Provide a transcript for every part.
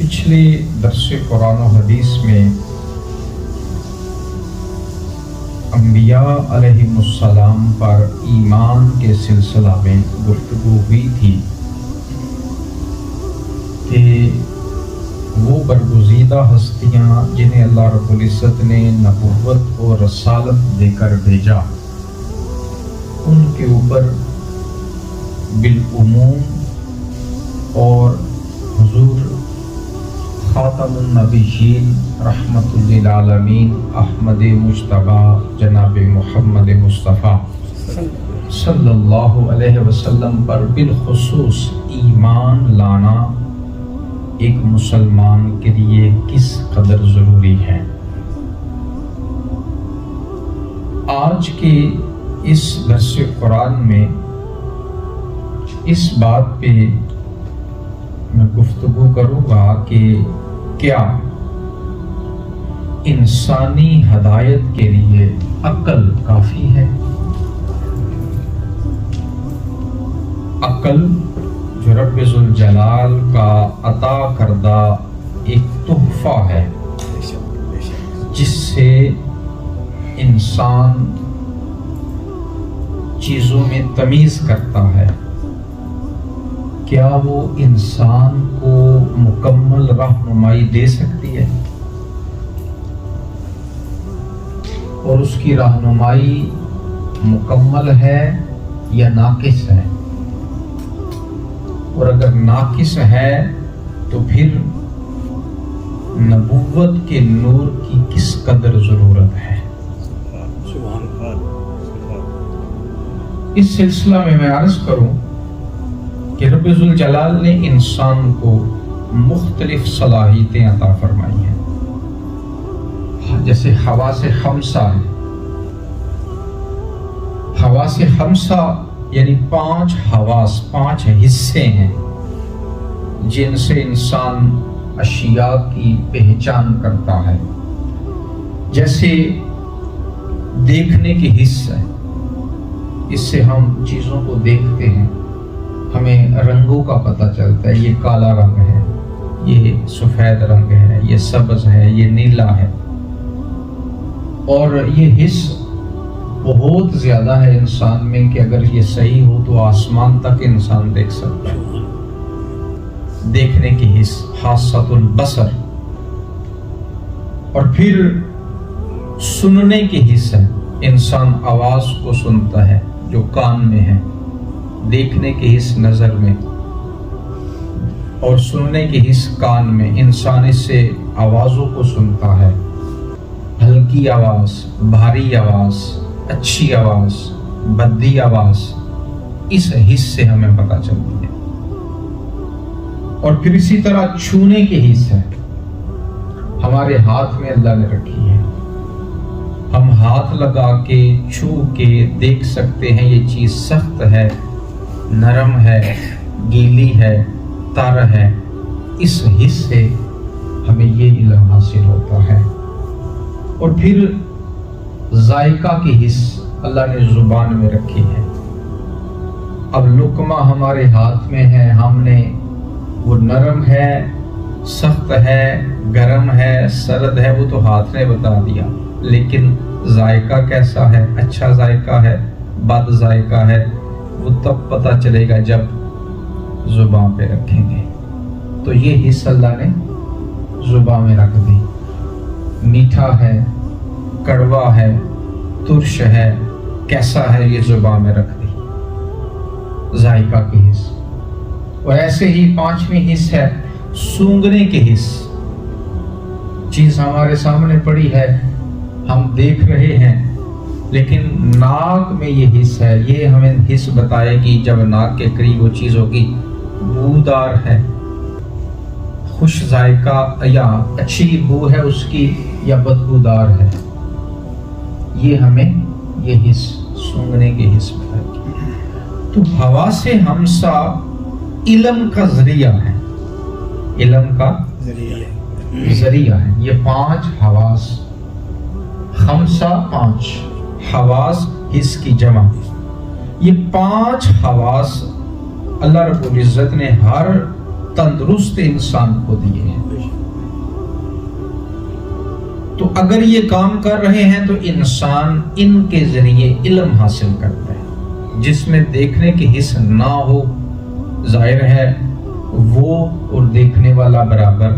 پچھلے درس قرآن و حدیث میں انبیاء علیہم السلام پر ایمان کے سلسلہ میں گفتگو ہوئی تھی کہ وہ برگزیدہ ہستیاں جنہیں اللہ رب العزت نے نبوت اور رسالت دے کر بھیجا، ان کے اوپر بالعموم اور حضور خاتم النبیین رحمت للعالمین احمد مجتبیٰ جناب محمد مصطفیٰ صلی اللہ علیہ وسلم پر بالخصوص ایمان لانا ایک مسلمان کے لیے کس قدر ضروری ہے۔ آج کے اس درس قرآن میں اس بات پہ میں گفتگو کروں گا کہ کیا انسانی ہدایت کے لیے عقل کافی ہے؟ عقل جو رب ذوالجلال کا عطا کردہ ایک تحفہ ہے، جس سے انسان چیزوں میں تمیز کرتا ہے، کیا وہ انسان کو مکمل رہنمائی دے سکتی ہے؟ اور اس کی رہنمائی مکمل ہے یا ناقص ہے؟ اور اگر ناقص ہے تو پھر نبوت کے نور کی کس قدر ضرورت ہے؟ اس سلسلہ میں عرض کروں کہ رب ذوالجلال نے انسان کو مختلف صلاحیتیں عطا فرمائی ہیں، جیسے حواس خمسہ ہے۔ حواس خمسہ یعنی 5 حواس، 5 حصے ہیں جن سے انسان اشیاء کی پہچان کرتا ہے۔ جیسے دیکھنے کے حص ہے، اس سے ہم چیزوں کو دیکھتے ہیں، ہمیں رنگوں کا پتہ چلتا ہے، یہ کالا رنگ ہے، یہ سفید رنگ ہے، یہ سبز ہے، یہ نیلا ہے۔ اور یہ حص بہت زیادہ ہے انسان میں کہ اگر یہ صحیح ہو تو آسمان تک انسان دیکھ سکتا ہے۔ دیکھنے کی حص حاسۃ البصر۔ اور پھر سننے کی حص ہے، انسان آواز کو سنتا ہے جو کان میں ہے، دیکھنے کی حص نظر میں اور سننے کی حص کان میں۔ انسان اس سے آوازوں کو سنتا ہے، ہلکی آواز، بھاری آواز، اچھی آواز، بدی آواز، اس حص سے ہمیں پتہ چلتی ہے۔ اور پھر اسی طرح چھونے کی حص ہے، ہمارے ہاتھ میں اللہ نے رکھی ہے، ہم ہاتھ لگا کے چھو کے دیکھ سکتے ہیں یہ چیز سخت ہے، نرم ہے، گیلی ہے، تر ہے۔ اس حص سے ہمیں یہ علم حاصل ہوتا ہے۔ اور پھر ذائقہ کی حص اللہ نے زبان میں رکھی ہے۔ اب لقمہ ہمارے ہاتھ میں ہے، ہم نے وہ نرم ہے، سخت ہے، گرم ہے، سرد ہے، وہ تو ہاتھ نے بتا دیا، لیکن ذائقہ کیسا ہے، اچھا ذائقہ ہے، بد ذائقہ ہے، وہ تب پتہ چلے گا جب زبان پہ رکھیں گے۔ تو یہ حص اللہ نے زبان میں رکھ دی۔ میٹھا ہے، کڑوا ہے، ترش ہے، کیسا ہے، یہ زبان میں رکھ دی، ذائقہ کی حص۔ اور ایسے ہی 5ویں حص ہے سونگنے کی حص۔ چیز ہمارے سامنے پڑی ہے، ہم دیکھ رہے ہیں، لیکن ناک میں یہ حص ہے، یہ ہمیں حص بتائے گی جب ناک کے قریب وہ چیز ہوگی بودار ہے، خوش ذائقہ یا اچھی بو ہے اس کی یا بدبودار ہے۔ یہ ہمیں یہ حص سونگنے کے حص بتائے گی۔ تو حواس خمسہ علم کا ذریعہ ہے، علم کا ذریعہ ہے۔ یہ 5 حواس خمسہ، 5 حواس حص کی جمع، یہ 5 حواس اللہ رب العزت نے ہر تندرست انسان کو دیے ہیں. تو اگر یہ کام کر رہے ہیں تو انسان ان کے ذریعے علم حاصل کرتا ہے. جس میں دیکھنے کی حص نہ ہو، ظاہر ہے وہ اور دیکھنے والا برابر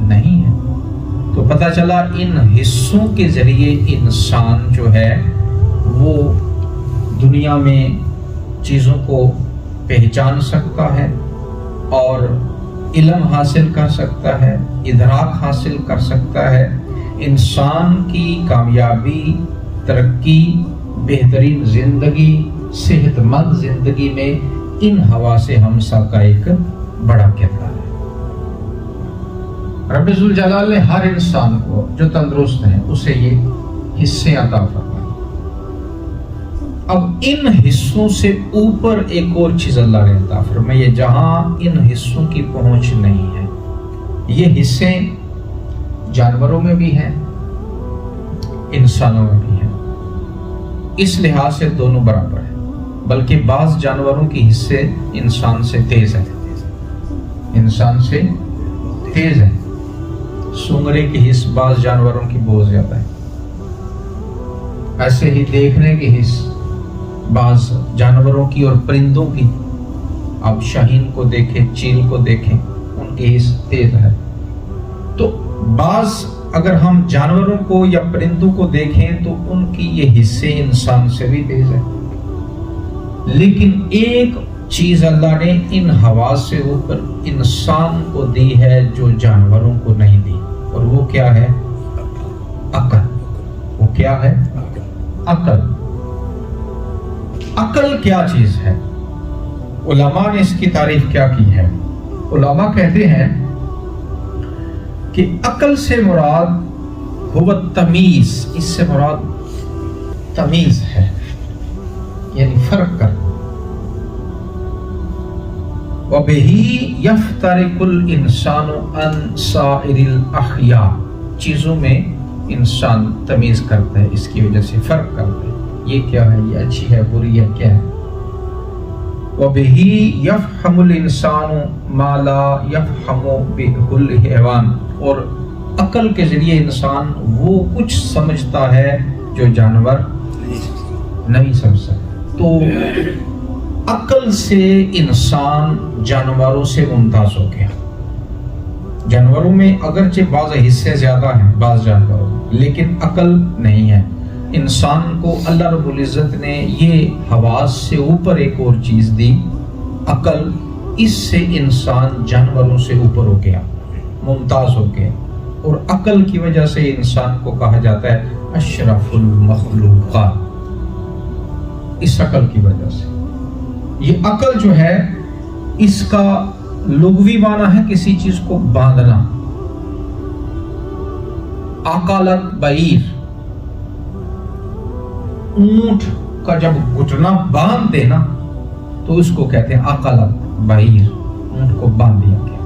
نہیں ہے. تو پتہ چلا ان حصوں کے ذریعے انسان جو ہے وہ دنیا میں چیزوں کو پہچان سکتا ہے اور علم حاصل کر سکتا ہے، ادراک حاصل کر سکتا ہے. انسان کی کامیابی، ترقی، بہترین زندگی، صحت مند زندگی میں ان حواس خمسہ کا ایک بڑا کردار ہے. رب ذوالجلال نے ہر انسان کو جو تندرست ہے اسے یہ حصے عطا فرمائے. اب ان حصوں سے اوپر ایک اور چیز اللہ نے عطا فرمائی ہے جہاں ان حصوں کی پہنچ نہیں ہے. یہ حصے جانوروں میں بھی ہیں، انسانوں میں بھی ہیں. اس لحاظ سے دونوں برابر ہیں، بلکہ بعض جانوروں کی حصے انسان سے تیز ہیں. انسان سے تیز ہیں. سونگرے کی حص بعض جانوروں کی بہت زیادہ ہے. ایسے ہی دیکھنے کی حص بعض جانوروں کی اور پرندوں کی، آپ شاہین کو دیکھیں، چیل کو دیکھیں، ان کی حص تیز ہے. تو بعض اگر ہم جانوروں کو یا پرندوں کو دیکھیں تو ان کی یہ حصے انسان سے بھی تیز ہے. لیکن ایک چیز اللہ نے ان حواس سے اوپر انسان کو دی ہے جو جانوروں کو نہیں دی، اور وہ کیا ہے؟ عقل. وہ کیا ہے؟ عقل. عقل کیا چیز ہے؟ علماء نے اس کی تعریف کیا کی ہے؟ علماء کہتے ہیں کہ عقل سے مراد ہوا تمیز. اس سے مراد تمیز ہے، یعنی فرق کرنا. وَبِهِ يَفْتَرِقُ الْإِنسَانُ عَنْ سَائِرِ الْأَحْيَاءِ. چیزوں میں انسان تمیز کرتا ہے، اس کی وجہ سے فرق کرتا ہے. یہ کیا ہے؟ یہ اچھی ہے، بری ہے، کیا ہے؟ وَبِهِ يَفْحَمُ الْإِنسَانُ مَا لَا يَفْحَمُ بِهُ الْحَيْوَانُ. اور عقل کے ذریعے انسان وہ کچھ سمجھتا ہے جو جانور نہیں سمجھ سکتا. تو عقل سے انسان جانوروں سے ممتاز ہو گیا. جانوروں میں اگرچہ بعض حصے زیادہ ہیں بعض جانوروں میں، لیکن عقل نہیں ہے. انسان کو اللہ رب العزت نے یہ حواس سے اوپر ایک اور چیز دی، عقل. اس سے انسان جانوروں سے اوپر ہو گیا، ممتاز ہو گیا. اور عقل کی وجہ سے انسان کو کہا جاتا ہے اشرف المخلوقات. اس عقل کی وجہ سے. یہ عقل جو ہے اس کا لغوی معنی ہے کسی چیز کو باندھنا. عقلت بعیر، اونٹ کا جب گھٹنا باندھ دے نا تو اس کو کہتے ہیں عقلت بعیر، اونٹ کو باندھ دیا گیا.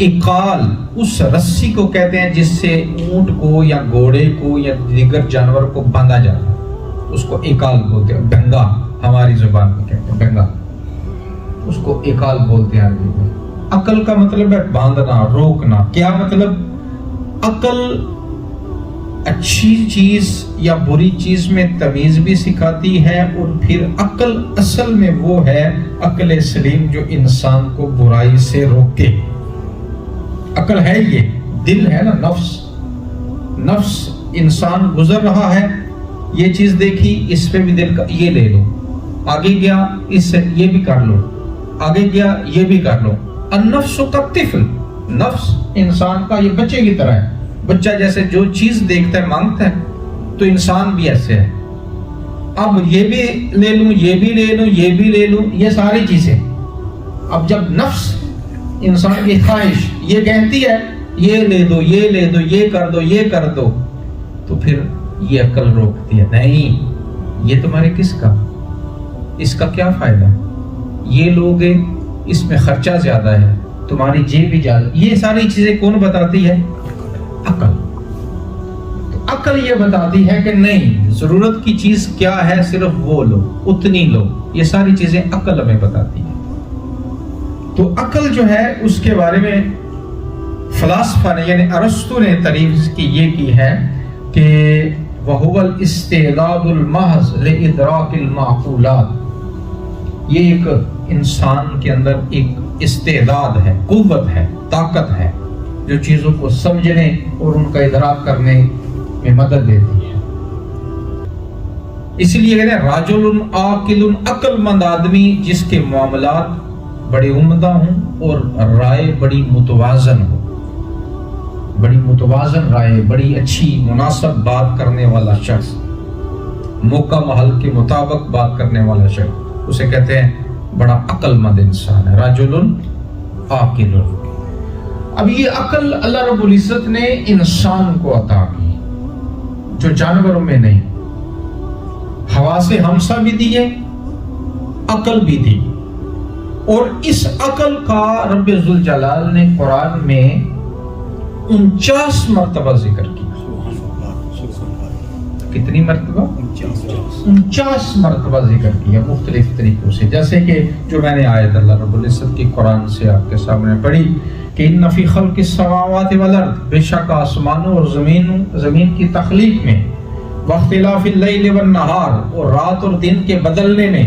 اقال اس رسی کو کہتے ہیں جس سے اونٹ کو یا گھوڑے کو یا دیگر جانور کو باندھا جاتا ہے، اس کو اقال بولتے ہیں. بنگا ہماری زبان میں کہتے ہیں بنگا، اس کو اقال بولتے ہیں عربی میں. عقل کا مطلب ہے باندھنا، روکنا. کیا مطلب؟ عقل اچھی چیز یا بری چیز میں تمیز بھی سکھاتی ہے، اور پھر عقل اصل میں وہ ہے عقل سلیم جو انسان کو برائی سے روکے. عقل ہے یہ دل ہے نا، نفس انسان گزر رہا ہے، یہ چیز دیکھی، اس پہ بھی دل کا یہ لے لو، آگے گیا اس سے یہ بھی کر لو، آگے گیا یہ بھی کر لو. النفس کالطفل، نفس انسان کا یہ بچے کی طرح ہے. بچہ جیسے جو چیز دیکھتا ہے مانگتا ہے، تو انسان بھی ایسے ہے. اب یہ بھی لے لوں، یہ بھی لے لوں، یہ بھی لے لوں، یہ ساری چیزیں. اب جب نفس انسان کی خواہش یہ کہتی ہے یہ لے دو، یہ لے دو، یہ کر دو، یہ کر دو، تو پھر یہ عقل روکتی ہے. نہیں، یہ تمہارے کس کا، اس کا کیا فائدہ؟ یہ لوگ اس میں خرچہ زیادہ ہے، تمہاری جیب بھی زیادہ. یہ ساری چیزیں کون بتاتی ہے؟ عقل. تو عقل یہ بتاتی ہے کہ نہیں، ضرورت کی چیز کیا ہے صرف وہ لو، اتنی لو. یہ ساری چیزیں عقل ہمیں بتاتی ہے. تو عقل جو ہے اس کے بارے میں فلاسفہ نے یعنی ارسطو نے تعریف اس کی یہ کی ہے کہ وَهُوَ الْإِسْتِعْدَادُ الْمَحْضُ لِإِدْرَاكِ الْمَعْقُولَاتِ، یہ ایک انسان کے اندر ایک استعداد ہے، قوت ہے، طاقت ہے جو چیزوں کو سمجھنے اور ان کا ادراک کرنے میں مدد دیتی ہے۔ اس لیے کہتے ہیں راجل عاقل، عقل مند آدمی جس کے معاملات بڑے عمدہ ہوں اور رائے بڑی متوازن ہو، بڑی متوازن رائے، بڑی اچھی مناسب بات کرنے والا شخص، موقع محل کے مطابق بات کرنے والا شخص، اسے کہتے ہیں بڑا عقل مند انسان ہے، رجل عاقل۔ اب یہ عقل اللہ رب العزت نے انسان کو عطا کی جو جانوروں میں نہیں، حواس خمسہ بھی دی ہے، عقل بھی دی، اور اس عقل کا رب ذوالجلال نے قرآن میں 49 مرتبہ ذکر کیا۔ کتنی مرتبہ؟ 49 مرتبہ ذکر کیا مختلف طریقوں سے، جیسے کہ جو میں نے آیت اللہ رب العزت کی قرآن سے آپ کے سامنے پڑھی کہ ان فی خلق السماوات والارض، بے شک آسمانوں اور زمین کی تخلیق میں، واختلاف اللیل والنہار، اور رات اور دن کے بدلنے میں،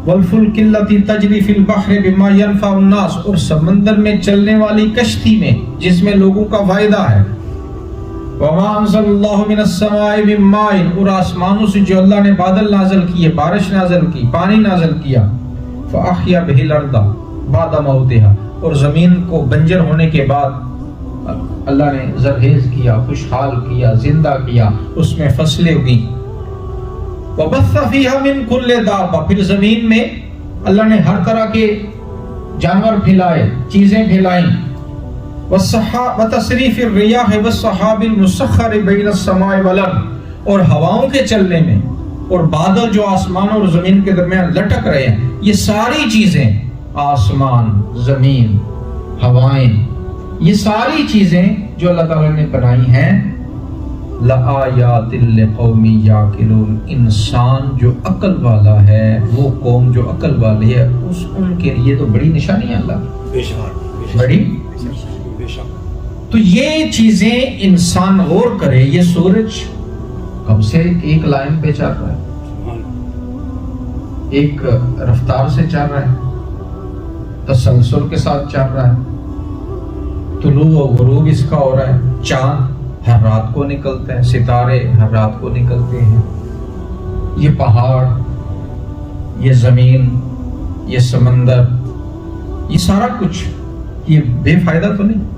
والفلک التی تجری فی البحر بما ینفع الناس، اور سمندر میں چلنے والی کشتی میں جس میں لوگوں کا فائدہ ہے، وما انزل اللہ من السماء من ماء، اور آسمانوں سے جو اللہ نے بادل نازل کیے، بارش نازل کی، پانی نازل کیا، فاحیا بہ الارض بعد موتها، اور زمین کو بنجر ہونے کے بعد اللہ نے زرخیز کیا، خوشحال کیا، زندہ کیا، اس میں فصلیں اگی، وبث فیہا من کل دابہ، پھر زمین میں اللہ نے ہر طرح کے جانور پھیلائے، چیزیں پھیلائیں، وتصریف الریاح والسحاب المسخر بین السماء والارض، اور ہواؤں کے چلنے میں، اور بادل جو آسمان اور زمین کے درمیان لٹک رہے ہیں، یہ ساری چیزیں، آسمان، زمین، ہوائیں، یہ ساری چیزیں جو اللہ تعالیٰ نے بنائی ہیں، لآیات لقوم یعقلون، انسان جو عقل والا ہے، وہ قوم جو عقل والی ہے، ان کے لیے تو بڑی نشانی ہے اللہ، بڑی۔ تو یہ چیزیں انسان غور کرے، یہ سورج کب سے ایک لائن پہ چل رہا ہے، ایک رفتار سے چل رہا ہے، تسلسل کے ساتھ چل رہا ہے، طلوع و غروب اس کا ہو رہا ہے، چاند ہر رات کو نکلتا ہے، ستارے ہر رات کو نکلتے ہیں، یہ پہاڑ، یہ زمین، یہ سمندر، یہ سارا کچھ یہ بے فائدہ تو نہیں۔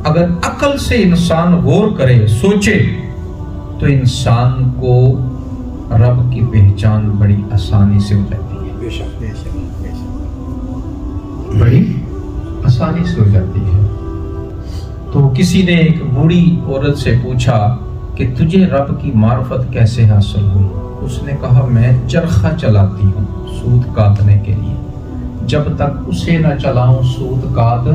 اگر عقل سے انسان غور کرے، سوچے، تو انسان کو رب کی پہچان بڑی آسانی سے ہو جاتی ہے، بڑی آسانی سے ہو جاتی ہے۔ تو کسی نے ایک بوڑھی عورت سے پوچھا کہ تجھے رب کی معرفت کیسے حاصل ہوئی؟ اس نے کہا میں چرخہ چلاتی ہوں سود کاٹنے کے لیے، جب تک اسے نہ چلاؤں سود کاٹ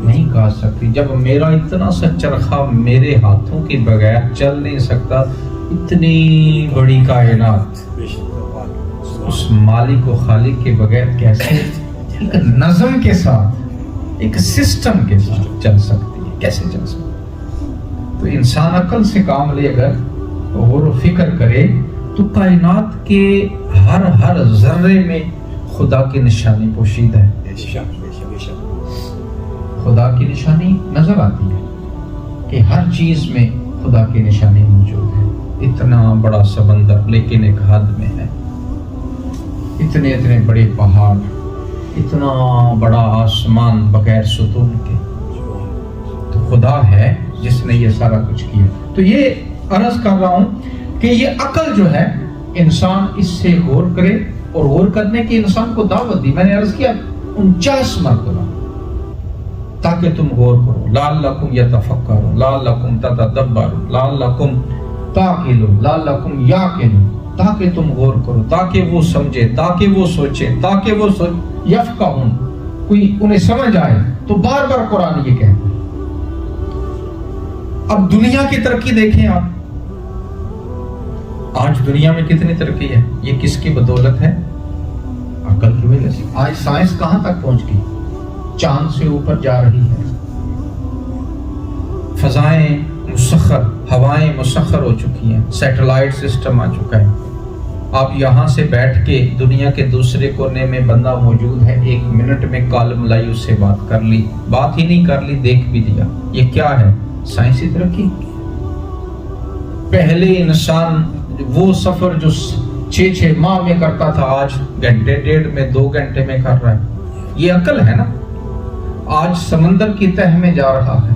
نہیں کاٹ سکتی، جب میرا اتنا سا چرخہ میرے ہاتھوں کے بغیر چل نہیں سکتا، اتنی بڑی کائنات اس مالک و خالق کے بغیر کیسے ایک نظم کے ساتھ، ایک سسٹم کے ساتھ چل سکتی ہے، کیسے چل سکتی ہے؟ تو انسان عقل سے کام لے، اگر غور و فکر کرے، تو کائنات کے ہر ذرے میں خدا کی نشانی پوشیدہ ہے، خدا کی نشانی نظر آتی ہے کہ ہر چیز میں خدا کی نشانی موجود ہے۔ اتنا بڑا سمندر لیکن ایک حد میں ہے، اتنے بڑے پہاڑ، اتنا بڑا آسمان بغیر ستون کے، تو خدا ہے جس نے یہ سارا کچھ کیا۔ تو یہ عرض کر رہا ہوں کہ یہ عقل جو ہے انسان اس سے غور کرے، اور غور کرنے کی انسان کو دعوت دی، میں نے عرض کیا 49 مرتبہ، تاکہ تم غور کرو، لعلکم یتفکرون، لعلکم تتدبرون، لعلکم تعقلون، لعلکم یعقلون، تاکہ تم غور کرو، تاکہ وہ سمجھے، تاکہ وہ سوچے، تاکہ وہ یفقہون، کوئی انہیں سمجھ آئے۔ تو بار بار قرآن یہ کہتا ہے۔ اب دنیا کی ترقی دیکھیں آپ، آج دنیا میں کتنی ترقی ہے، یہ کس کی بدولت ہے؟ عقل کی وجہ سے. آج سائنس کہاں تک پہنچ گئی؟ چاند سے اوپر جا رہی ہے، فضائیں مسخر، ہوائیں مسخر ہو چکی ہیں، سیٹلائٹ سسٹم آ چکا ہے. آپ یہاں سے بیٹھ کے دنیا کے دوسرے کونے میں بندہ موجود ہے، 1 منٹ میں کالم لائی، اس سے بات کر لی، بات ہی نہیں کر لی، دیکھ بھی دیا. یہ کیا ہے؟ سائنسی ترقی. پہلے انسان وہ سفر جو 6 ماہ میں کرتا تھا، آج گھنٹے 1.5 میں 2 گھنٹے میں کر رہا ہے. یہ عقل ہے نا. آج سمندر کی تہ میں جا رہا ہے،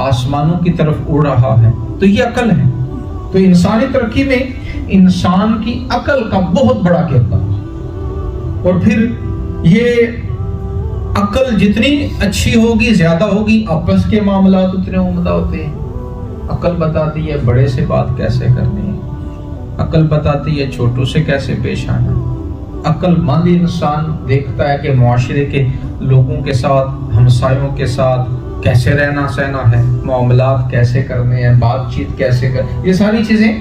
آسمانوں کی طرف اڑ رہا ہے، تو یہ عقل ہے. تو انسانی ترقی میں انسان کی عقل کا بہت بڑا کردار ہے. اور پھر یہ عقل جتنی اچھی ہوگی، زیادہ ہوگی، آپس کے معاملات اتنے عمدہ ہوتے ہیں. عقل بتاتی ہے بڑے سے بات کیسے کرنی ہے، عقل بتاتی ہے چھوٹوں سے کیسے پیش آنا. عقل مند انسان دیکھتا ہے کہ معاشرے کے لوگوں کے ساتھ، ہمسایوں کے ساتھ کیسے رہنا سہنا ہے، معاملات کیسے کرنے ہیں، بات چیت کیسے کر، یہ ساری چیزیں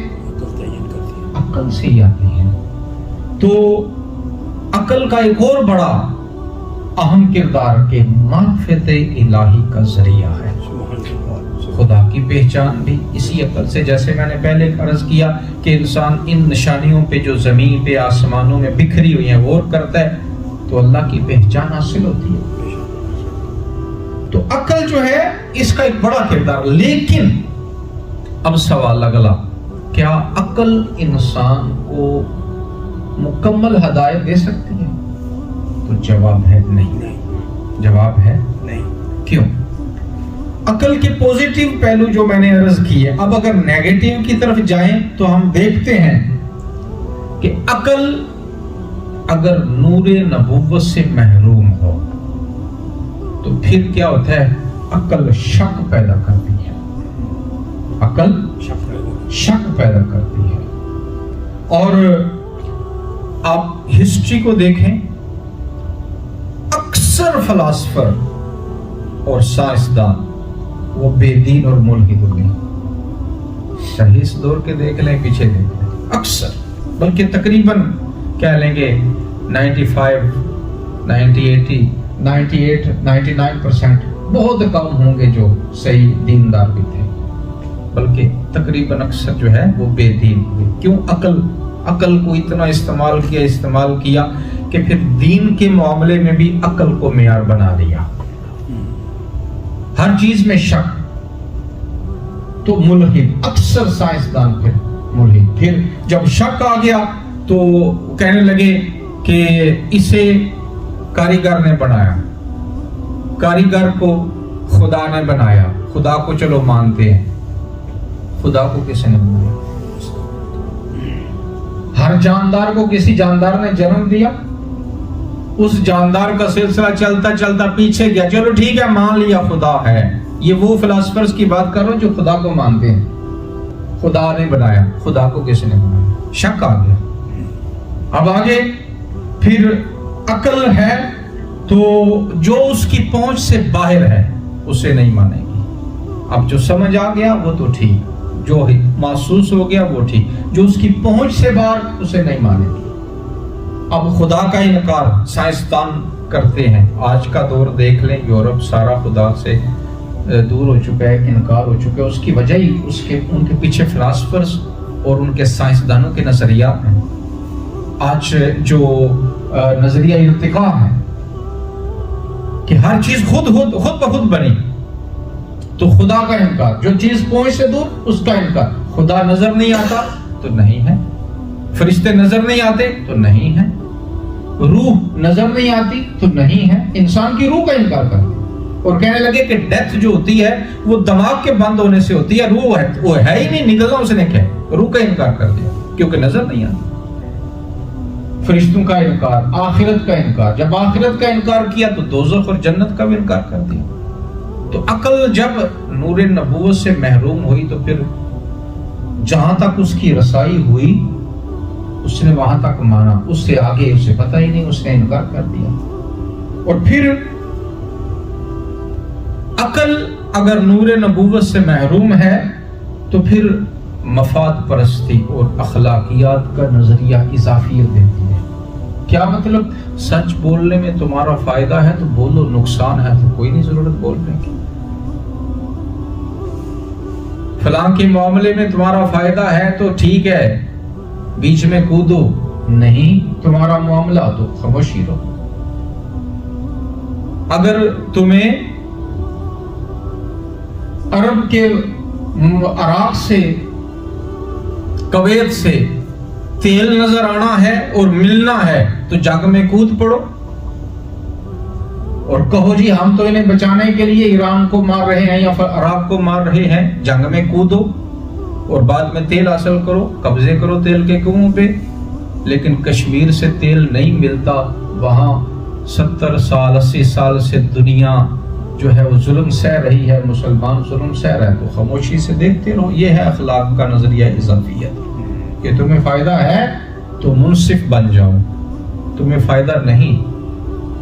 عقل سے ہی آتی ہیں. تو عقل کا ایک اور بڑا اہم کردار کہ معرفت الہی کا ذریعہ ہے. خدا کی پہچان بھی اسی عقل سے، جیسے میں نے پہلے عرض کیا کہ انسان ان نشانیوں پہ جو زمین پہ آسمانوں میں بکھری ہوئی ہیں غور کرتا ہے تو اللہ کی پہچان حاصل ہوتی ہے. تو عقل جو ہے اس کا ایک بڑا کردار. لیکن اب سوال اگلا، کیا عقل انسان کو مکمل ہدایت دے سکتی ہے؟ تو جواب ہے نہیں. جواب ہے نہیں. کیوں؟ عقل کے پوزیٹیو پہلو جو میں نے عرض کیے. اب اگر نیگیٹیو کی طرف جائیں تو ہم دیکھتے ہیں کہ عقل اگر نور نبوت سے محروم ہو تو پھر کیا ہوتا ہے؟ عقل شک پیدا کرتی ہے. عقل شک پیدا کرتی ہے. اور آپ ہسٹری کو دیکھیں، اکثر فلاسفر اور سائنسدان وہ بے دین اور ملحد ہو گئے. صحیح اس دور کے دیکھ لیں، پیچھے دیکھ لیں، اکثر، بلکہ تقریباً کہہ لیں گے 95, 90, 80, 99% بہت کم ہوں گے جو صحیح دیندار بھی تھے، بلکہ تقریباً اکثر جو ہے وہ بے دین ہوئے. کیوں؟ عقل کو اتنا استعمال کیا کہ پھر دین کے معاملے میں بھی عقل کو معیار بنا دیا. ہر چیز میں شک، تو ملحد، اکثر سائنسدان پھر ملحد. پھر جب شک آ گیا تو کہنے لگے کہ اسے کاریگر نے بنایا، کاریگر کو خدا نے بنایا. خدا کو چلو مانتے ہیں، خدا کو کس نے بنایا؟ ہر جاندار کو کسی جاندار نے جنم دیا، اس جاندار کا سلسلہ چلتا چلتا پیچھے گیا، چلو ٹھیک ہے مان لیا خدا ہے. یہ وہ فلاسفرز کی بات کر رہا ہوں جو خدا کو مانتے ہیں. خدا نے بنایا، خدا کو کس نے بنایا؟ شک آ گیا. اب آگے پھر عقل ہے تو جو اس کی پہنچ سے باہر ہے اسے نہیں مانے گی. اب جو سمجھ آ گیا وہ تو ٹھیک، جو محسوس ہو گیا وہ ٹھیک، جو اس کی پہنچ سے باہر اسے نہیں مانے گی. اب خدا کا انکار سائنسدان کرتے ہیں. آج کا دور دیکھ لیں، یورپ سارا خدا سے دور ہو چکا ہے، انکار ہو چکا ہے. اس کی وجہ ہی ان کے پیچھے فلاسفرز اور ان کے سائنسدانوں کے نظریات ہیں. آج جو نظریہ ارتقاء ہے کہ ہر چیز خود بخود بنی، تو خدا کا انکار. جو چیز پہنچ سے دور اس کا انکار. خدا نظر نہیں آتا تو نہیں ہے، فرشتے نظر نہیں آتے تو نہیں ہے، روح نظر نہیں آتی تو نہیں ہے. انسان کی روح کا انکار کرتے اور کہنے لگے کہ ڈیتھ جو ہوتی ہے وہ دماغ کے بند ہونے سے ہوتی ہے، روح ہے وہ ہے ہی نہیں، نکلنا اس نے کیا، روح کا انکار کر دیا کیونکہ نظر نہیں آتی. فرشتوں کا انکار، آخرت کا انکار. جب آخرت کا انکار کیا تو دوزخ اور جنت کا بھی انکار کر دیا. تو عقل جب نور نبوت سے محروم ہوئی تو پھر جہاں تک اس کی رسائی ہوئی اس نے وہاں تک مانا، اس سے آگے اسے پتہ ہی نہیں، اس نے انکار کر دیا. اور پھر عقل اگر نور نبوت سے محروم ہے تو پھر مفاد پرستی اور اخلاقیات کا نظریہ اضافیت دیتی ہے کیا مطلب؟ سچ بولنے میں تمہارا فائدہ ہے تو بولو، نقصان ہے تو کوئی نہیں ضرورت بولنے کی۔ فلاں کے معاملے میں تمہارا فائدہ ہے تو ٹھیک ہے، بیچ میں کودو، نہیں تمہارا معاملہ تو خاموشی رہو۔ اگر تمہیں عرب کے عراق سے، کویت سے تیل نظر آنا ہے اور ملنا ہے تو جنگ میں کود پڑو اور کہو جی ہم تو انہیں بچانے کے لیے ایران کو مار رہے ہیں یا عراق کو مار رہے ہیں، جنگ میں کودو اور بعد میں تیل حاصل کرو، قبضے کرو تیل کے کنووں پہ۔ لیکن کشمیر سے تیل نہیں ملتا، وہاں 70 سال 80 سال سے دنیا جو ہے وہ ظلم سہ رہی ہے، مسلمان ظلم سہ رہا ہے، تو خاموشی سے دیکھتے رہو۔ یہ ہے اخلاق کا نظریہ اضافیت کہ تمہیں فائدہ ہے تو منصف بن جاؤ، تمہیں فائدہ نہیں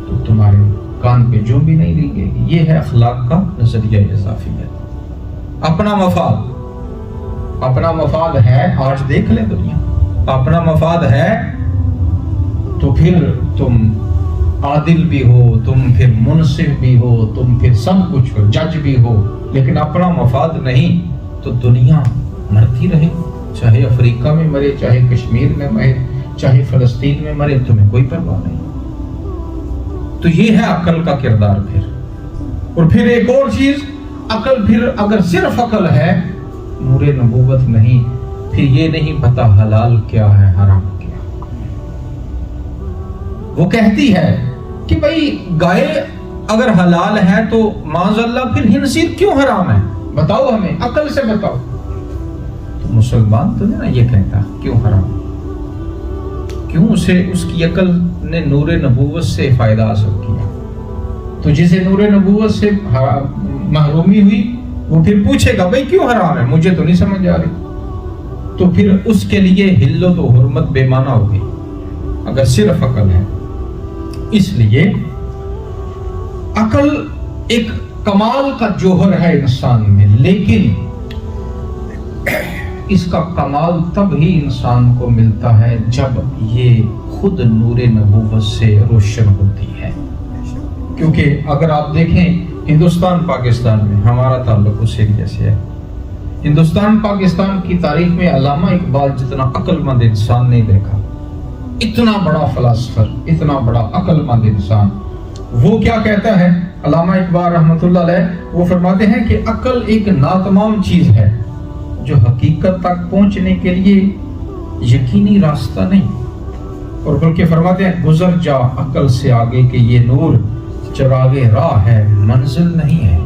تو تمہارے کان پہ جو بھی نہیں رنگے گی۔ یہ ہے اخلاق کا نظریہ اضافیت۔ اپنا مفاد ہے، آج دیکھ لیں دنیا، اپنا مفاد ہے تو پھر تم عادل بھی ہو، تم پھر منصف بھی ہو، تم پھر سب کچھ ہو، جج بھی ہو، لیکن اپنا مفاد نہیں تو دنیا مرتی رہے، چاہے افریقہ میں مرے، چاہے کشمیر میں مرے، چاہے فلسطین میں مرے، تمہیں کوئی پرواہ نہیں۔ تو یہ ہے عقل کا کردار۔ اور پھر ایک اور چیز، عقل پھر اگر صرف عقل ہے، نور نبوت نہیں، پھر یہ نہیں پتا حلال کیا ہے حرام کیا۔ وہ کہتی ہے کہ بھئی گائے اگر حلال ہے تو معاذ اللہ پھر خنزیر کیوں حرام ہے؟ بتاؤ ہمیں، عقل سے بتاؤ۔ تو مسلمان تو نہیں نا یہ کہتا کیوں حرام، کیوں اسے اس کی عقل نے نور نبوت سے فائدہ حاصل کیا۔ تو جسے نور نبوت سے محرومی ہوئی وہ پھر پوچھے گا بھئی کیوں حرام ہے، مجھے تو نہیں سمجھ آ رہی، تو پھر اس کے لیے حلت و حرمت بے معنی ہوگی اگر صرف عقل ہے۔ اس لیے عقل ایک کمال کا جوہر ہے انسان میں، لیکن اس کا کمال تب ہی انسان کو ملتا ہے جب یہ خود نور نبوت سے روشن ہوتی ہے۔ کیونکہ اگر آپ دیکھیں ہندوستان پاکستان میں، ہمارا تعلق اس ایریا سے ہے، ہندوستان پاکستان کی تاریخ میں علامہ اقبال جتنا عقل مند انسان نہیں دیکھا، اتنا بڑا فلسفر، اتنا بڑا عقل مند انسان۔ وہ کیا کہتا ہے علامہ اقبال رحمۃ اللہ علیہ؟ وہ فرماتے ہیں کہ عقل ایک ناتمام چیز ہے جو حقیقت تک پہنچنے کے لیے یقینی راستہ نہیں، اور بلکہ فرماتے ہیں گزر جا عقل سے آگے کہ یہ نور چراغ راہ ہے منزل نہیں ہے،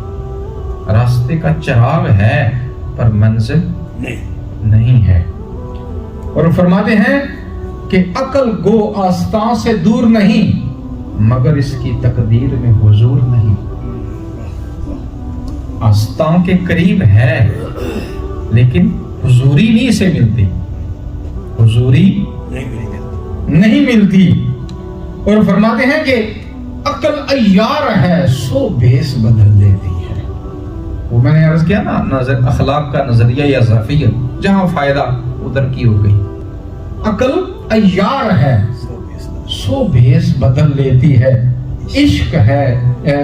راستے کا چراغ ہے پر منزل نہیں ہے۔ اور فرماتے ہیں کہ عقل گو آستان سے دور نہیں مگر اس کی تقدیر میں حضور نہیں۔ آستان کے قریب ہے لیکن حضوری نہیں اسے ملتی، حضوری نہیں ملتی۔ اور فرماتے ہیں کہ عقل عیار ہے سو بھیس بدل دیتی ہے۔ وہ میں نے عرض کیا نا، اخلاق کا نظریہ یا اضافیت، جہاں فائدہ ادھر کی ہو گئی۔ عقل عیار ہے سو بھیس بدل لیتی ہے، عشق ہے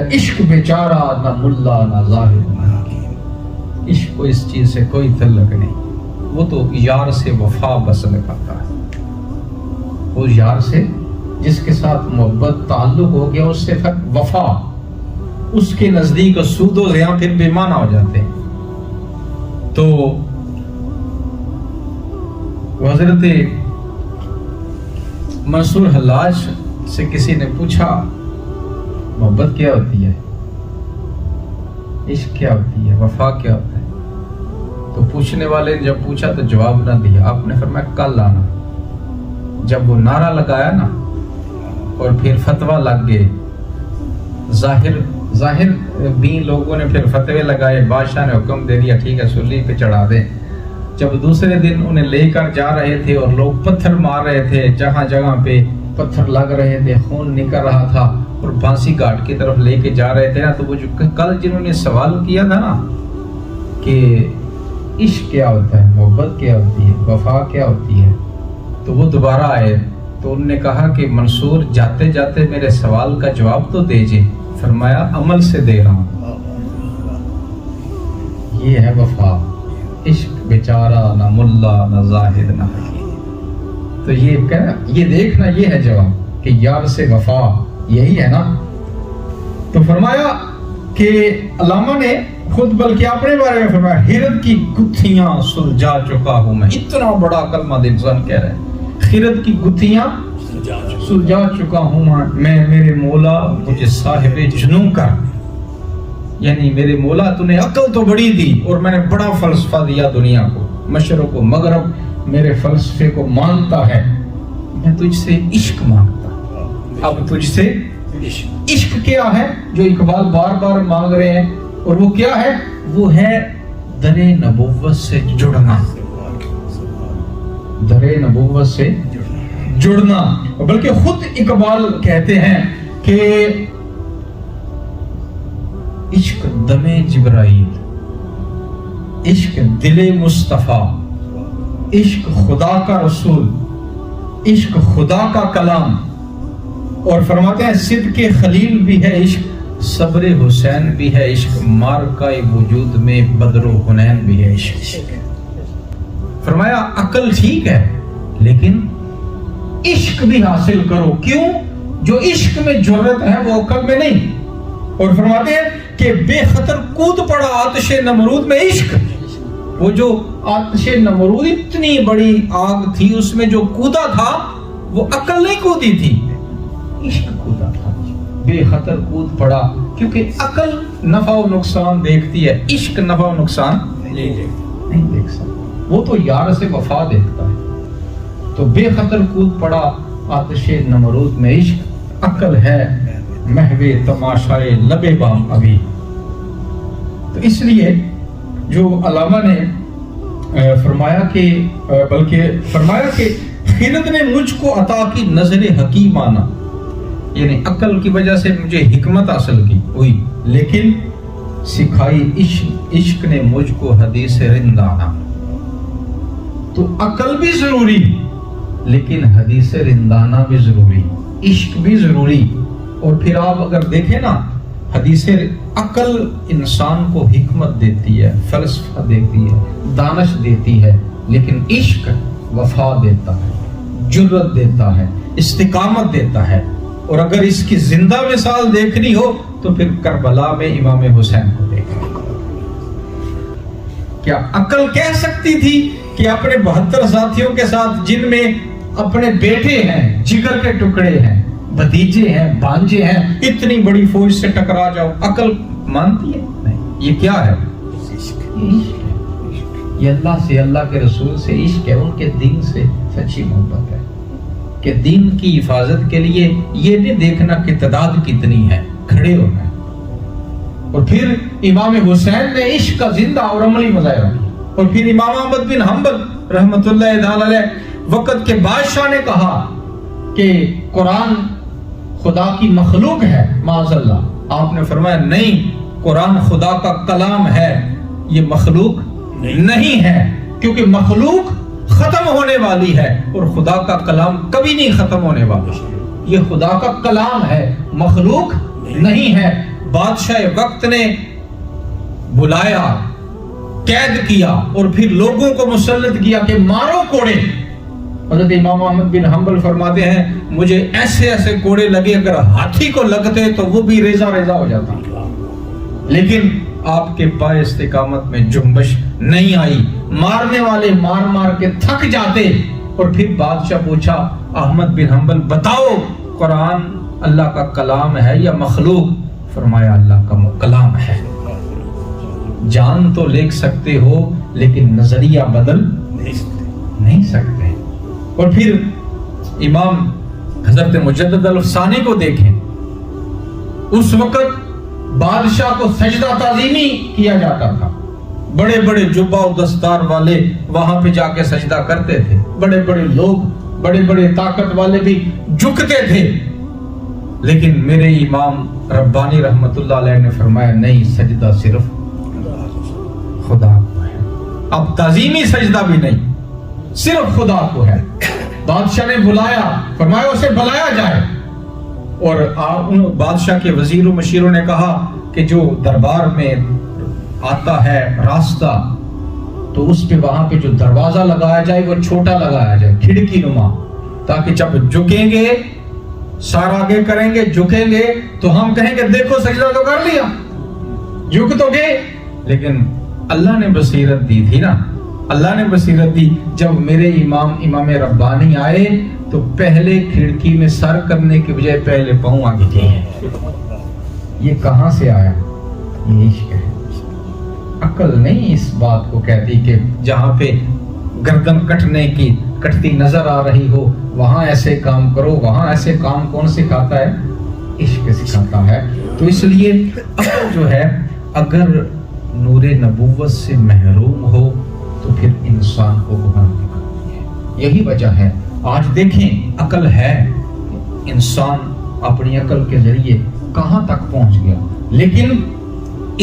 عشق بیچارہ نہ ملا نہ ظاہر نہ حکیم۔ عشق کو اس چیز سے کوئی تعلق نہیں، وہ تو یار سے وفا بس لگاتا ہے۔ وہ یار سے جس کے ساتھ محبت تعلق ہو گیا، اس سے تک وفا، اس کے نزدیک سود و زیاں پھر بے معنی ہو جاتے ہیں۔ تو حضرت منصور حلاج سے کسی نے پوچھا محبت کیا ہوتی ہے، عشق کیا ہوتی ہے، وفا کیا ہوتا ہے؟ تو پوچھنے والے نے جب پوچھا تو جواب نہ دیا، آپ نے فرمایا کل آنا۔ جب وہ نعرہ لگایا نا اور پھر فتویٰ لگ گئے، ظاہر بھی لوگوں نے پھر فتوے لگائے، بادشاہ نے حکم دے دیا ٹھیک ہے سلی پہ چڑھا دیں۔ جب دوسرے دن انہیں لے کر جا رہے تھے اور لوگ پتھر مار رہے تھے، جہاں جگہ پہ پتھر لگ رہے تھے، خون نکل رہا تھا اور پھانسی گھاٹ کی طرف لے کے جا رہے تھے نا، تو وہ جو کل جنہوں نے سوال کیا تھا نا کہ عشق کیا ہوتا ہے، محبت کیا ہوتی ہے، وفا کیا ہوتی ہے، تو وہ دوبارہ آئے تو انہوں نے کہا کہ منصور جاتے جاتے میرے سوال کا جواب تو دیجئے. فرمایا عمل سے دے رہا ہوں. یہ ہے وفا. عشق بیچارہ نہ ملا نہ زاہد نہ حکیم. تو یہ کہنا، یہ دیکھنا، یہ ہے جواب کہ یار سے وفا یہی ہے نا. تو فرمایا کہ علامہ نے خود بلکہ اپنے بارے میں فرمایا خرد کی گتھیاں سلجھا چکا ہوں میں. اتنا بڑا کلمہ انسان کہہ رہا ہے، خرد کی گتھیاں سلجھا چکا ہوں میں، میرے مولا مجھے صاحب جنوں کر. یعنی میرے مولا تو نے عقل تو بڑی دی اور میں نے بڑا فلسفہ دیا دنیا کو، مشرق و مغرب میرے فلسفے کو مانتا ہے. میں تجھ سے عشق مانگتا. اب تجھ سے عشق کیا ہے جو اقبال بار بار مانگ رہے ہیں، اور وہ کیا ہے؟ وہ ہے در نبوت سے جڑنا. در نبوت سے جڑنا. بلکہ خود اقبال کہتے ہیں کہ عشق دم جبرائیل، عشق دل مصطفیٰ، عشق خدا کا رسول، عشق خدا کا کلام. اور فرماتے ہیں صدق خلیل بھی ہے عشق، صبر حسین بھی ہے عشق، مارکہ وجود میں بدر و حنین بھی ہے عشق. فرمایا عقل ٹھیک ہے لیکن عشق بھی حاصل کرو. کیوں؟ جو عشق میں جرت ہے وہ عقل میں نہیں. اور فرماتے ہیں کہ بے خطر کود پڑا آتش نمرود میں عشق. وہ جو آتش نمرود اتنی بڑی آگ تھی، اس میں جو کودا تھا وہ عقل نہیں کودی تھی، عشق کودا تھا. بے خطر کود پڑا کیونکہ عقل نفع و نقصان دیکھتی ہے، عشق نفع و نقصان نہیں دیکھ سکتا. وہ تو یار سے وفا دیکھتا ہے. تو بے خطر کود پڑا آتش نمرود میں عشق، عقل ہے محو تماشائے لب بام ابھی. تو اس لیے جو علامہ نے فرمایا کہ بلکہ فرمایا کہ خرد نے مجھ کو عطا کی نظر حکیمانہ، یعنی عقل کی وجہ سے مجھے حکمت حاصل کی ہوئی، لیکن سکھائی عشق نے مجھ کو حدیث رندانہ. تو عقل بھی ضروری لیکن حدیث رندانہ بھی ضروری، عشق بھی ضروری. اور پھر آپ اگر دیکھیں نا، حدیث عقل انسان کو حکمت دیتی ہے، فلسفہ دیتی ہے، دانش دیتی ہے، لیکن عشق وفا دیتا ہے، جرت دیتا ہے، استقامت دیتا ہے. اور اگر اس کی زندہ مثال دیکھنی ہو تو پھر کربلا میں امام حسین کو دیکھیں. کیا عقل کہہ سکتی تھی کہ اپنے 72 ساتھیوں کے ساتھ، جن میں اپنے بیٹے ہیں، جگر کے ٹکڑے ہیں، بھتیجے ہیں، بھانجے ہیں، اتنی بڑی فوج سے ٹکرا جاؤ؟ عقل مانتی ہے؟ نہیں. یہ کیا ہے؟ عشق ہے. یہ اللہ سے، اللہ کے رسول سے عشق ہے، ان کے دین سے سچی محبت ہے. کہ دین کی حفاظت کے لیے یہ نہیں دیکھنا کہ تعداد کتنی ہے، کھڑے ہونا ہے. اور پھر امام حسین نے عشق کا زندہ اور عملی مظاہرہ کیا. اور پھر امام احمد بن حنبل رحمۃ اللہ تعالی علیہ وقت کے بادشاہ نے کہا کہ قرآن خدا کی مخلوق ہے، معاذ اللہ. آپ نے فرمایا نہیں، قرآن خدا کا کلام ہے، یہ مخلوق نہیں ہے، کیونکہ مخلوق ختم ہونے والی ہے اور خدا کا کلام کبھی نہیں ختم ہونے والا. یہ خدا کا کلام ہے، مخلوق نہیں ہے. بادشاہ وقت نے بلایا، قید کیا اور پھر لوگوں کو مسلط کیا کہ مارو کوڑے. حضرت امام احمد بن حنبل فرماتے ہیں مجھے ایسے ایسے کوڑے لگے، اگر ہاتھی کو لگتے تو وہ بھی ریزہ ریزہ ہو جاتا، لیکن آپ کے پائے استقامت میں جنبش نہیں آئی. مارنے والے مار مار کے تھک جاتے. اور پھر بادشاہ پوچھا احمد بن حنبل بتاؤ قرآن اللہ کا کلام ہے یا مخلوق؟ فرمایا اللہ کا کلام ہے. جان تو لے سکتے ہو لیکن نظریہ بدل نہیں سکتے. اور پھر امام حضرت مجدد الفسانی کو دیکھیں، اس وقت بادشاہ کو سجدہ تعظیمی کیا جاتا تھا. بڑے بڑے جبہ و دستار والے وہاں پہ جا کے سجدہ کرتے تھے، بڑے بڑے لوگ، بڑے بڑے طاقت والے بھی جھکتے تھے. لیکن میرے امام ربانی رحمت اللہ علیہ نے فرمایا نہیں، سجدہ صرف خدا کو ہے. اب تعظیمی سجدہ بھی نہیں، صرف خدا کو ہے. بادشاہ نے بلایا، فرمایا اسے بلایا جائے، اور ان بادشاہ کے وزیر و مشیروں نے کہا کہ جو دربار میں آتا ہے راستہ تو اس پہ وہاں پہ جو دروازہ لگایا جائے وہ چھوٹا لگایا جائے، کھڑکی نما، تاکہ جب جھکیں گے سار آگے کریں گے، جھکیں گے تو ہم کہیں گے دیکھو سجدہ تو کر لیا، جھک تو گئے۔ لیکن اللہ نے بصیرت دی تھی نا، اللہ نے بصیرت دی، جب میرے امام ربانی آئے تو پہلے کھڑکی میں سر کرنے کے بجائے پہلے پاؤں آگے کیے۔ یہ کہاں سے آیا؟ یہ عشق ہے۔ عقل نہیں اس بات کو کہتی کہ جہاں پہ گردن کٹتی نظر آ رہی ہو وہاں ایسے کام کرو، وہاں ایسے کام کون سکھاتا ہے؟ عشق سکھاتا ہے۔ تو اس لیے عقل جو ہے اگر نور نبوت سے محروم ہو تو پھر انسان کو گمراہ کرتی ہے۔ یہی وجہ ہے آج دیکھیں عقل ہے، انسان اپنی عقل کے ذریعے کہاں تک پہنچ گیا، لیکن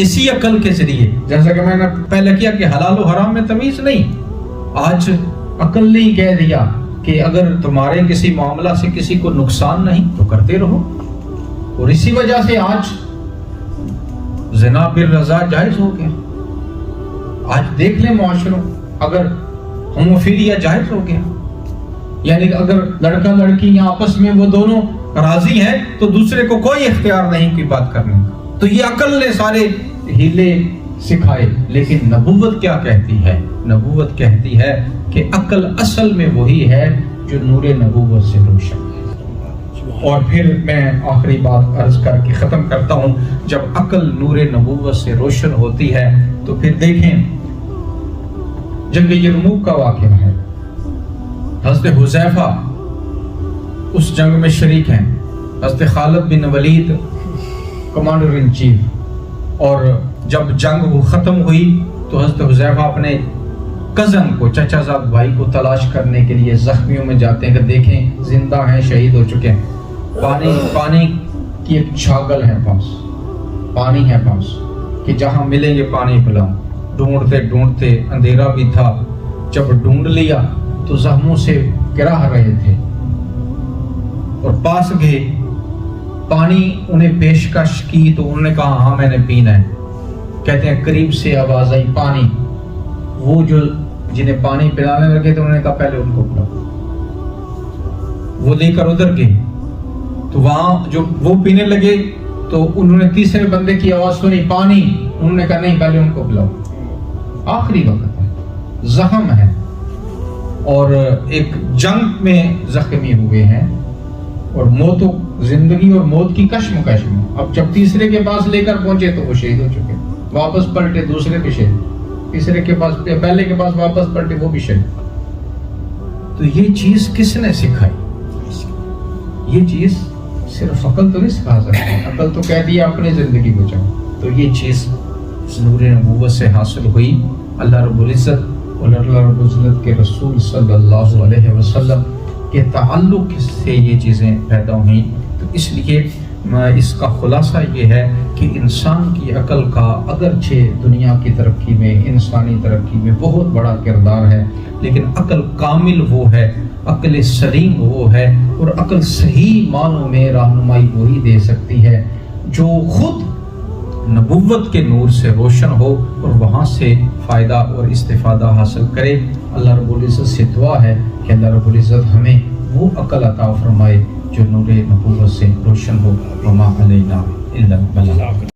اسی عقل کے ذریعے، جیسا کہ میں نے پہلے کیا کہ حلال و حرام میں تمیز نہیں، آج عقل نے کہہ دیا کہ اگر تمہارے کسی معاملہ سے کسی کو نقصان نہیں تو کرتے رہو، اور اسی وجہ سے آج زنا بالرضا جائز ہو گیا۔ آج دیکھ لیں معاشروں، اگر ہوموفیلیا جائز ہو گیا، یعنی اگر لڑکا لڑکی یا آپس میں وہ دونوں راضی ہیں تو دوسرے کو کوئی اختیار نہیں کوئی بات کرنے کا۔ تو یہ عقل نے سارے ہیلے سکھائے، لیکن نبوت کیا کہتی ہے؟ نبوت کہتی ہے کہ عقل اصل میں وہی ہے جو نور نبوت سے روشن ہے۔ اور پھر میں آخری بات عرض کر کے ختم کرتا ہوں، جب عقل نور نبوت سے روشن ہوتی ہے تو پھر دیکھیں جنگ یرموک کا واقعہ ہے، حضرت حذیفہ اس جنگ میں شریک ہیں، حضرت خالد بن ولید کمانڈر ان چیف، اور جب جنگ وہ ختم ہوئی تو حضرت حذیفہ اپنے کزن کو، چچا زاد بھائی کو تلاش کرنے کے لیے زخمیوں میں جاتے ہیں کہ دیکھیں زندہ ہیں، شہید ہو چکے ہیں، پانی کی ایک چھاگل ہے پاس، پانی ہے پاس کہ جہاں ملیں گے پانی پلاؤں۔ ڈھونڈتے ڈھونڈتے، اندھیرا بھی تھا، جب ڈھونڈ لیا تو زخموں سے گراہ رہے تھے اور پاس گئے، پانی انہیں پیشکش کی تو انہوں نے کہا ہاں میں نے پینا ہے۔ کہتے ہیں قریب سے آواز آئی پانی، وہ جو جنہیں پانی پلانے لگے تو انہوں نے کہا پہلے ان کو پلاؤ، وہ لے کر ادھر گئے تو وہاں جو وہ پینے لگے تو انہوں نے تیسرے بندے کی آواز سنی پانی، انہوں نے کہا نہیں پہلے ان کو پلاؤ۔ آخری وقت ہے، زخم ہے اور ایک جنگ میں زخمی ہوئے ہیں اور موت و زندگی اور موت کی کشمکش میں، اب جب تیسرے کے پاس لے کر پہنچے تو وہ شہید ہو چکے، واپس پلٹے دوسرے بھی شہید، تیسرے کے پاس، پہلے کے پاس واپس پلٹے وہ بھی شہید۔ تو یہ چیز کس نے سکھائی؟ یہ چیز صرف عقل تو نہیں سکھا سکتی، عقل تو کہہ دیا اپنی زندگی بچاؤ، تو یہ چیز نور نبوت سے حاصل ہوئی۔ اللہ رب العزت اور اللہ رب العزت کے رسول صلی اللہ علیہ وسلم کے تعلق سے یہ چیزیں پیدا ہوئیں۔ تو اس لیے اس کا خلاصہ یہ ہے کہ انسان کی عقل کا اگرچہ دنیا کی ترقی میں، انسانی ترقی میں بہت بڑا کردار ہے، لیکن عقل کامل وہ ہے، عقل سلیم وہ ہے، اور عقل صحیح معنوں میں رہنمائی وہی دے سکتی ہے جو خود نبوت کے نور سے روشن ہو اور وہاں سے فائدہ اور استفادہ حاصل کرے۔ اللہ رب العزت سے دعا ہے کہ اللہ رب العزت ہمیں وہ عقل عطا فرمائے جو نور نبوت سے روشن ہو۔ وما علینا الا البلاغ۔